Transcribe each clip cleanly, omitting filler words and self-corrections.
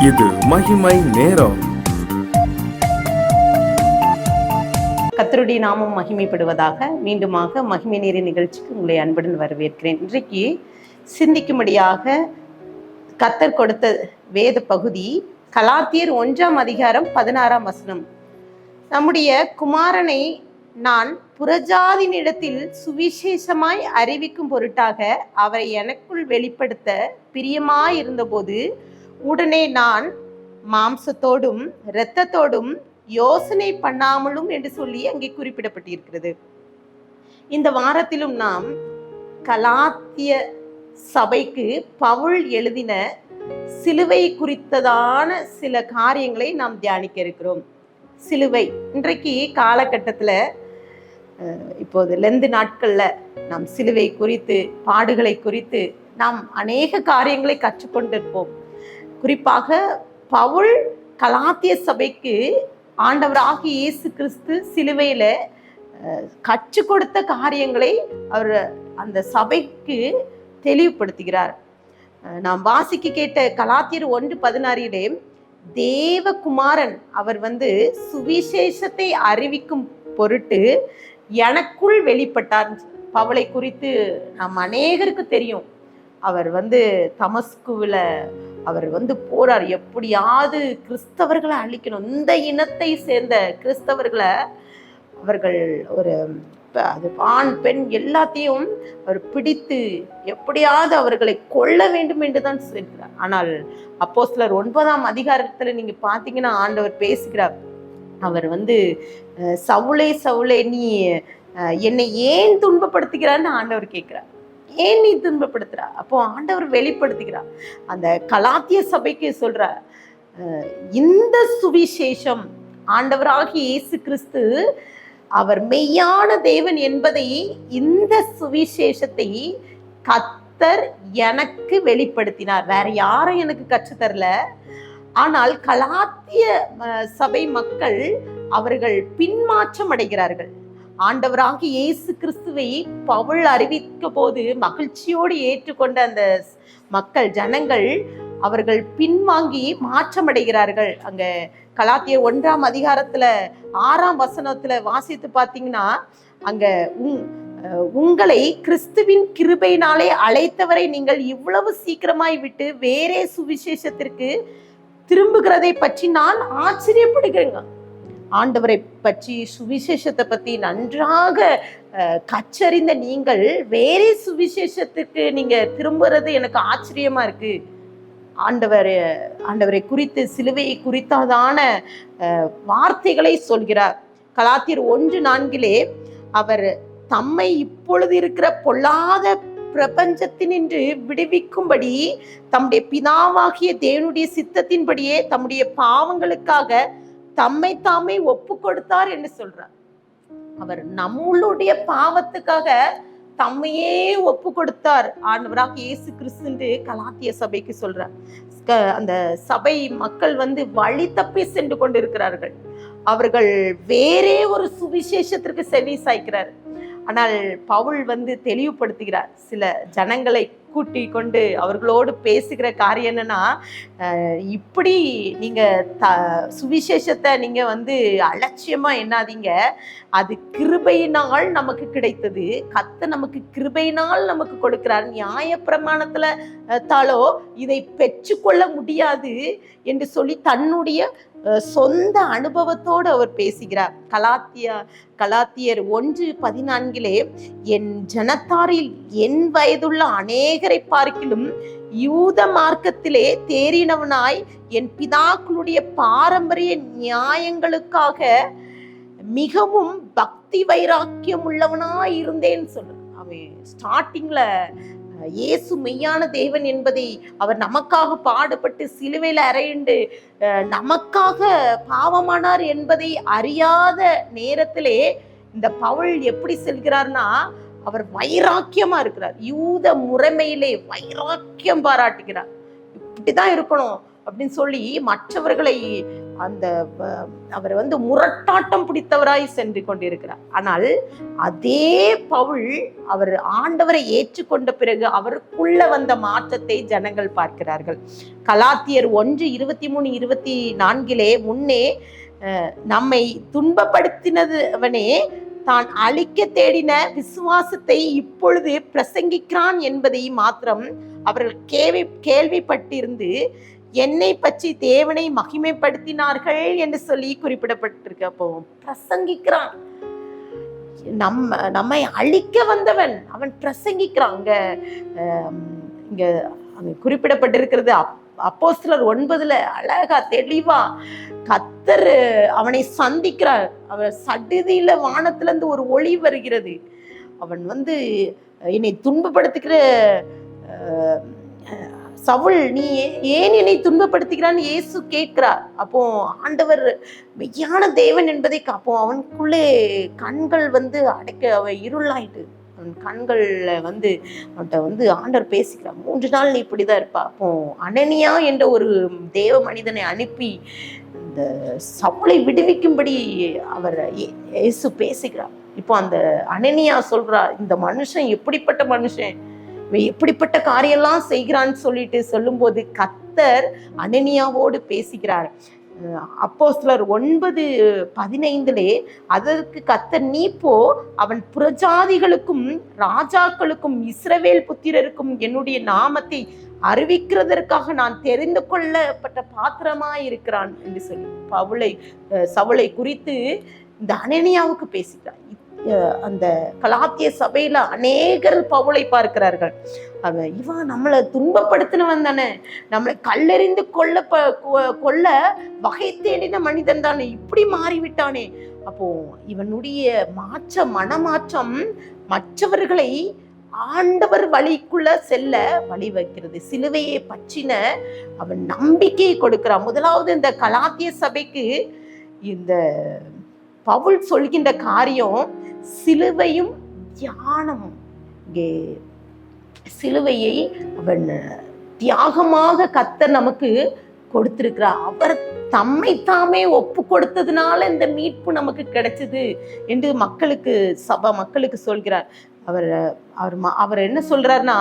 இது மகிமை நேரம். கர்த்தருடைய நாமம் மகிமைப்படுவதாக. மீண்டுமாக மகிமை நேர நிகழ்ச்சிக்கு உங்களை அன்புடன் வரவேற்கிறேன். இன்றைக்கு சிந்திக்கும்படியாக கர்த்தர் கொடுத்த வேத பகுதி கலாத்தியர் 1:16 நம்முடைய குமாரனை நான் புறஜாதியினிடத்தில் சுவிசேஷமாய் அறிவிக்கும் பொருட்டாக அவரை எனக்குள் வெளிப்படுத்த பிரியமாயிருந்தபோது உடனே நான் மாம்சத்தோடும் இரத்தத்தோடும் யோசனை பண்ணாமலும் என்று சொல்லி அங்கே குறிப்பிடப்பட்டிருக்கிறது. இந்த வாரத்திலும் நாம் கலாத்திய சபைக்கு பவுல் எழுதின சிலுவை குறித்ததான சில காரியங்களை நாம் தியானிக்க இருக்கிறோம். சிலுவை இன்றைக்கு காலகட்டத்தில் இப்போது லெந்து நாட்கள்ல நாம் சிலுவை குறித்து, பாடுகளை குறித்து நாம் அநேக காரியங்களை கற்றுக்கொண்டிருப்போம். குறிப்பாக பவுல் கலாத்திய சபைக்கு ஆண்டவராகிய இயேசு கிறிஸ்து சிலுவையில கற்றுக் கொடுத்த காரியங்களை அவர் அந்த சபைக்கு தெளிவுபடுத்துகிறார். நாம் வாசிக்க கேட்ட கலாத்தியர் 1:16 தேவகுமாரன் அவர் சுவிசேஷத்தை அறிவிக்கும் பொருட்டு எனக்குள் வெளிப்பட்டார். பவுலை குறித்து நாம் அநேகருக்கு தெரியும். அவர் தமஸ்குவில் அவர் போறார். எப்படியாவது கிறிஸ்தவர்களை அழிக்கணும், இந்த இனத்தை சேர்ந்த கிறிஸ்தவர்களை அவர்கள் அது ஆண் பெண் எல்லாத்தையும் அவர் பிடித்து எப்படியாவது அவர்களை கொல்ல வேண்டும் என்றுதான் சொல்கிறார். ஆனால் அப்போஸ்தலர் 9 நீங்க பாத்தீங்கன்னா ஆண்டவர் பேசுகிறார். அவர் சவுளே சவுளே நீ என்னை ஏன் துன்பப்படுத்துகிறான்னு ஆண்டவர் கேட்கிறார். ஏன் நீ துன்பப்படுத்துறா? அப்போ ஆண்டவர் வெளிப்படுத்துகிறார். அந்த கலாத்திய சபைக்கு சொல்ற இந்த சுவிசேஷம் ஆண்டவராகிய இயேசு கிறிஸ்து அவர் மெய்யான தேவன் என்பதை, இந்த சுவிசேஷத்தை கர்த்தர் எனக்கு வெளிப்படுத்தினார். வேற யாரும் எனக்கு கற்றுத்தரல. ஆனால் கலாத்திய சபை மக்கள் அவர்கள் பின்மாற்றம் அடைகிறார்கள். ஆண்டவராகிய இயேசு கிறிஸ்துவை பவுல் அறிவிக்க போது மகிழ்ச்சியோடு ஏற்றுக்கொண்ட அந்த மக்கள் ஜனங்கள் அவர்கள் பின்வாங்கி மாற்றமடைகிறார்கள். அங்க கலாத்தியர் 1:6 வாசித்து பார்த்தீங்கன்னா அங்க உங்களை கிறிஸ்துவின் கிருபையினாலே அழைத்தவரை நீங்கள் இவ்வளவு சீக்கிரமாய் விட்டு வேறே சுவிசேஷத்திற்கு திரும்புகிறதை பற்றி நான் ஆச்சரியப்படுகிறேங்க. ஆண்டவரை பற்றி, சுவிசேஷத்தை பற்றி நன்றாக கற்றறிந்த நீங்கள் வேறே சுவிசேஷத்துக்கு நீங்க திரும்புறது எனக்கு ஆச்சரியமா இருக்கு. ஆண்டவரை குறித்து, சிலுவையை குறித்ததான வார்த்தைகளை சொல்கிறார். கலாத்தியர் 1:4 அவர் தம்மை இப்பொழுது இருக்கிற பொல்லாத பிரபஞ்சத்தினின்று விடுவிக்கும்படி தம்முடைய பிதாவாகிய தேவனுடைய சித்தத்தின்படியே தம்முடைய பாவங்களுக்காக தம்மை தாமே ஒப்பு கொடுத்தார் என்று சொல்றார். அவர் நம்மளுடைய பாவத்துக்காக தம்மையே ஒப்பு கொடுத்தார் ஆண்டவராக இயேசு கிறிஸ்து கலாத்திய சபைக்கு சொல்றார். அந்த சபை மக்கள் வழி தப்பி சென்று கொண்டிருக்கிறார்கள். அவர்கள் வேறே ஒரு சுவிசேஷத்திற்கு செவி சாய்க்கிறார். ஆனால் பவுல் தெளிவுபடுத்துகிறார். சில ஜனங்களை கூட்டி கொண்டு அவர்களோடு பேசுகிற காரியம் என்னன்னா, இப்படி நீங்க சுவிசேஷத்தை நீங்க அலட்சியமா எண்ணாதீங்க. அது கிருபையினால் நமக்கு கிடைத்தது. கர்த்தர் நமக்கு கிருபையினால் நமக்கு கொடுக்கிறார். நியாய பிரமாணத்துல தாளோ இதை பெற்றுக்கொள்ள முடியாது என்று சொல்லி தன்னுடைய சொந்த அனுபவத்தோடு அவர் பேசுகிறார். கலாத்தியர் 1:14 என் ஜனத்தாரில் என் வயதுள்ள அநேகரை பார்க்கிலும் யூத மார்க்கத்திலே தேறினவனாய் என் பிதாக்களுடைய பாரம்பரிய நியாயங்களுக்காக மிகவும் பக்தி வைராக்கியம் உள்ளவனாய் இருந்தேன்னு சொல்றான். அவன் ஸ்டார்டிங்ல இயேசு மெய்யான தேவன் என்பதை, அவர் நமக்காக பாடுபட்டு சிலுவையில் அறையுண்டு நமக்காக பாவமானார் என்பதை அறியாத நேரத்திலே இந்த பவுல் எப்படி செல்கிறார்னா, அவர் வைராக்கியமா இருக்கிறார். யூத முறைமையிலே வைராக்கியம் பாராட்டுகிறார். இப்படிதான் இருக்கணும் அப்படின்னு சொல்லி மற்றவர்களை அந்த அவர் முரட்டாட்டம் பிடித்தவராய் சென்று கொண்டிருக்கிறார். ஆனால் அதே பவுல் அவர் ஆண்டவரை ஏற்றுக்கொண்ட பிறகு அவருக்குள்ள வந்த மாற்றத்தை ஜனங்கள் பார்க்கிறார்கள். கலாத்தியர் 1:23-24 முன்னே நம்மை துன்பப்படுத்தினவனே தான் அழிக்க தேடின விசுவாசத்தை இப்பொழுது பிரசங்கிக்கிறான் என்பதை மாத்திரம் அவர்கள் கேள்விப்பட்டிருந்து என்னை பற்றி தேவனை மகிமைப்படுத்தினார்கள் என்று சொல்லி குறிப்பிடப்பட்டிருக்கு. அப்போ பிரசங்கிக்கிறான், நம்மை அழிக்க வந்தவன் அவன் பிரசங்கிக்கிறான். இங்க அங்க குறிப்பிடப்பட்டிருக்கிறது அப்போஸ்தலர் 9 அழகா தெளிவா கர்த்தர் அவனை சந்திக்கிறார். அவன் சடுதியில வானத்துல இருந்து ஒரு ஒளி வருகிறது. அவன் என்னை துன்பப்படுத்துகிற சவுல், நீ ஏன் என்னை துன்பப்படுத்துகிறான்னு இயேசு கேட்கிறார். அப்போ ஆண்டவர் மெய்யான தேவன் என்பதை அப்போ அவனுக்குள்ளே கண்கள் அடைக்க அவன் இருளாயிட்டு அவன் கண்கள்ல அவன்கிட்ட ஆண்டவர் பேசிக்கிறார். 3 நாள் நீ இப்படிதான் இருப்பா. அப்போ அனனியா என்ற ஒரு தேவ மனிதனை அனுப்பி இந்த சவுளை விடுவிக்கும்படி அவர் இயேசு பேசுகிறார். இப்போ அந்த அனனியா சொல்றா, இந்த மனுஷன் எப்படிப்பட்ட மனுஷன், எப்படிப்பட்ட காரியெல்லாம் செய்கிறான்னு சொல்லும்போது கர்த்தர் அனனியாவோடு பேசுகிறார். அப்போஸ்தலர் 9:15 அதற்கு கர்த்தர், நீ போ, அவன் புறஜாதிகளுக்கும் ராஜாக்களுக்கும் இஸ்ரவேல் புத்திரருக்கும் என்னுடைய நாமத்தை அறிவிக்கிறதற்காக நான் தெரிந்து கொள்ளப்பட்ட பாத்திரமாய் இருக்கிறான் என்று சொல்லி சவுளை குறித்து இந்த அனனியாவுக்கு பேசுகிறார். அந்த கலாத்திய சபையில அநேகர் பவுலை பார்க்கிறார்கள். இவன் நம்மளை துன்பப்படுத்தினவன் தானே, நம்மளை கல்லெறிந்து கொல்ல வகை தேடின மனிதன் தானே, இப்படி மாறிவிட்டானே. அப்போ இவனுடைய மனமாற்றம் மற்றவர்களை ஆண்டவர் வழிக்குள்ள செல்ல வழி வைக்கிறது. சிலுவையை பற்றின அவன் நம்பிக்கையை கொடுக்கிறான். முதலாவது இந்த கலாத்திய சபைக்கு இந்த பவுல் சொல்கின்ற காரியம் சிலுவையும் தியானமும். இங்கே சிலுவையை அவன் தியாகமாக கர்த்தர் நமக்கு கொடுத்திருக்கிறார். அவர் தம்மை தாமே ஒப்பு கொடுத்ததுனால இந்த மீட்பு நமக்கு கிடைச்சது என்று மக்களுக்கு சொல்கிறார். அவர் என்ன சொல்றாருன்னா,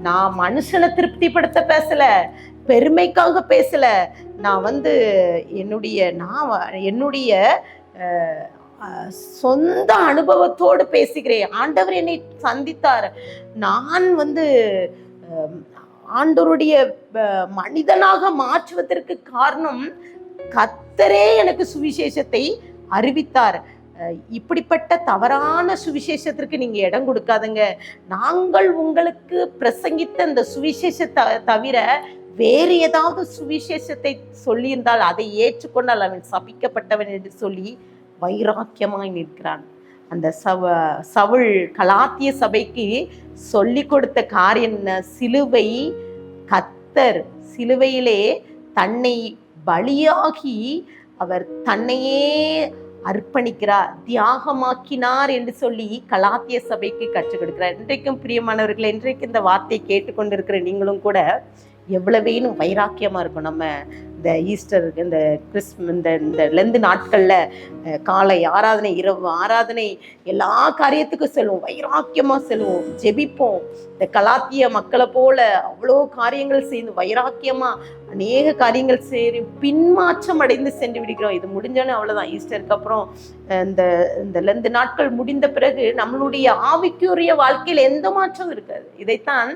நான் மனுஷனை திருப்திப்படுத்த பேசல, பெருமைக்காக பேசல, நான் என்னுடைய சொந்த அனுபவத்தோடு பேசுகிறேன். ஆண்டவர் என்னை சந்தித்தார். நான் ஆண்டவருடைய மனிதனாக மாற்றுவதற்கு காரணம் கர்த்தரே எனக்கு சுவிசேஷத்தை அறிவித்தார். இப்படிப்பட்ட தவறான சுவிசேஷத்திற்கு நீங்க இடம் கொடுக்காதுங்க. நாங்கள் உங்களுக்கு பிரசங்கித்த இந்த சுவிசேஷத்தை தவிர வேறு ஏதாவது சுவிசேஷத்தை சொல்லியிருந்தால் அதை ஏற்றுக்கொண்டால் அவன் சபிக்கப்பட்டவன் என்று சொல்லி வைராக்கியமாய் நிற்கிறான். அந்த சவுல் கலாத்திய சபைக்கு சொல்லி கொடுத்த காரியம் என்ன? சிலுவை. கர்த்தர் சிலுவையிலே தன்னை பலியாகி அவர் தன்னையே அர்ப்பணிக்கிறார், தியாகமாக்கினார் என்று சொல்லி கலாத்திய சபைக்கு கற்றுக் கொடுக்கிறார். இன்றைக்கும் பிரியமானவர்கள், இன்றைக்கு இந்த வார்த்தையை கேட்டுக்கொண்டிருக்கிற நீங்களும் கூட எவ்வளவேனும் வைராக்கியமா இருக்கும். நம்ம இந்த ஈஸ்டர், இந்த இந்த லெந்து நாட்கள்ல காலை ஆராதனை, இரவு ஆராதனை, எல்லா காரியத்துக்கும் செல்வோம், வைராக்கியமா செல்வோம், ஜெபிப்போம். இந்த கலாத்திய மக்களை போல அவ்வளோ காரியங்கள் செய்து வைராக்கியமா அநேக காரியங்கள் செய்து பின்மாற்றம் அடைந்து சென்று விடுகிறோம். இது முடிஞ்சோன்னு அவ்வளவுதான். ஈஸ்டருக்கு அப்புறம் இந்த லெந்து நாட்கள் முடிந்த பிறகு நம்மளுடைய ஆவிக்குரிய வாழ்க்கையில் எந்த மாற்றம் இருக்காது. இதைத்தான்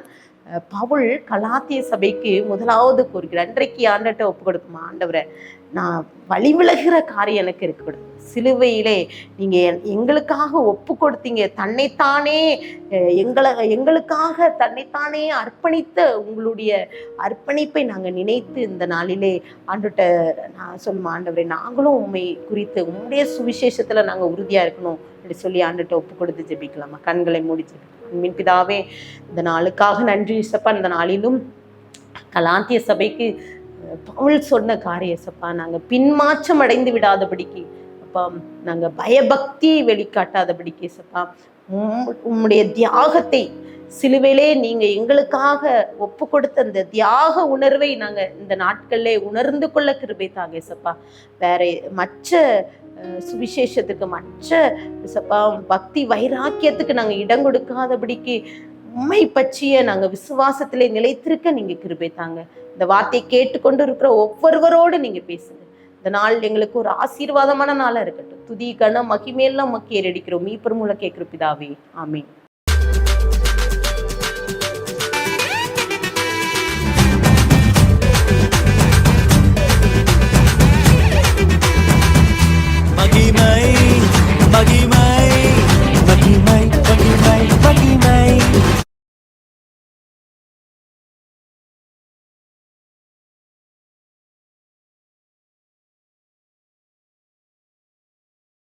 பவுல் கலாத்திய சபைக்கு முதலாவது கூறுகிறார். இன்றைக்கு ஆண்டவர்கிட்ட ஒப்பு கொடுக்குமா, ஆண்டவரை நான் வழி விலகிற காரியம் எனக்கு இருக்கக்கூடாது. சிலுவையிலே நீங்க எங்களுக்காக ஒப்பு கொடுத்தீங்க, தன்னைத்தானே எங்களுக்காக தன்னைத்தானே அர்ப்பணித்த உங்களுடைய அர்ப்பணிப்பை நாங்கள் நினைத்து இந்த நாளிலே ஆண்டவர்கிட்ட நான் சொல்லுமா, ஆண்டவரே நாங்களும் உண்மை குறித்து உங்களுடைய சுவிசேஷத்துல நாங்கள் உறுதியா இருக்கணும் அப்படி சொல்லி ஆண்டவர்கிட்ட ஒப்பு கொடுத்து ஜெபிக்கலாமா? கண்களை மூடி ஜெபிக்கலாம். அன்பின் பிதாவே, இந்த நாளுக்காக நன்றி இயேசப்பா. இந்த நாளிலும் கலாத்திய சபைக்கு பவுல் சொன்ன காரியம் இயேசப்பா, நாங்கள் பின்மாற்றம் அடைந்து விடாதபடிக்கு அப்பா நாங்க பயபக்தியை வெளிக்காட்டாதபடிக்கு ஏசப்பா உம்முடைய தியாகத்தை சிலுவையிலே நீங்க எங்களுக்காக ஒப்பு கொடுத்த அந்த தியாக உணர்வை நாங்க இந்த நாட்கள்ல உணர்ந்து கொள்ள கிருபை தாங்க ஏசப்பா. வேற மற்ற சுவிசேஷத்துக்கு மற்ற ஏசப்பா பக்தி வைராக்கியத்துக்கு நாங்க இடம் கொடுக்காதபடிக்கு உண்மை பற்றிய நாங்க விசுவாசத்திலே நிலைத்திருக்க நீங்க கிருபை தாங்க. இந்த வார்த்தையை கேட்டுக்கொண்டு இருக்கிற ஒவ்வொருவரோடு நீங்க பேசுங்க. இந்த நாள் எங்களுக்கு ஒரு ஆசீர்வாதமான நாளா இருக்கட்டும். துதி கன மகிமையெல்லாம் மக்கி ஏறடிக்கிறோம் மீ பெருமூல கேட்கிற பிதாவே, ஆமென்.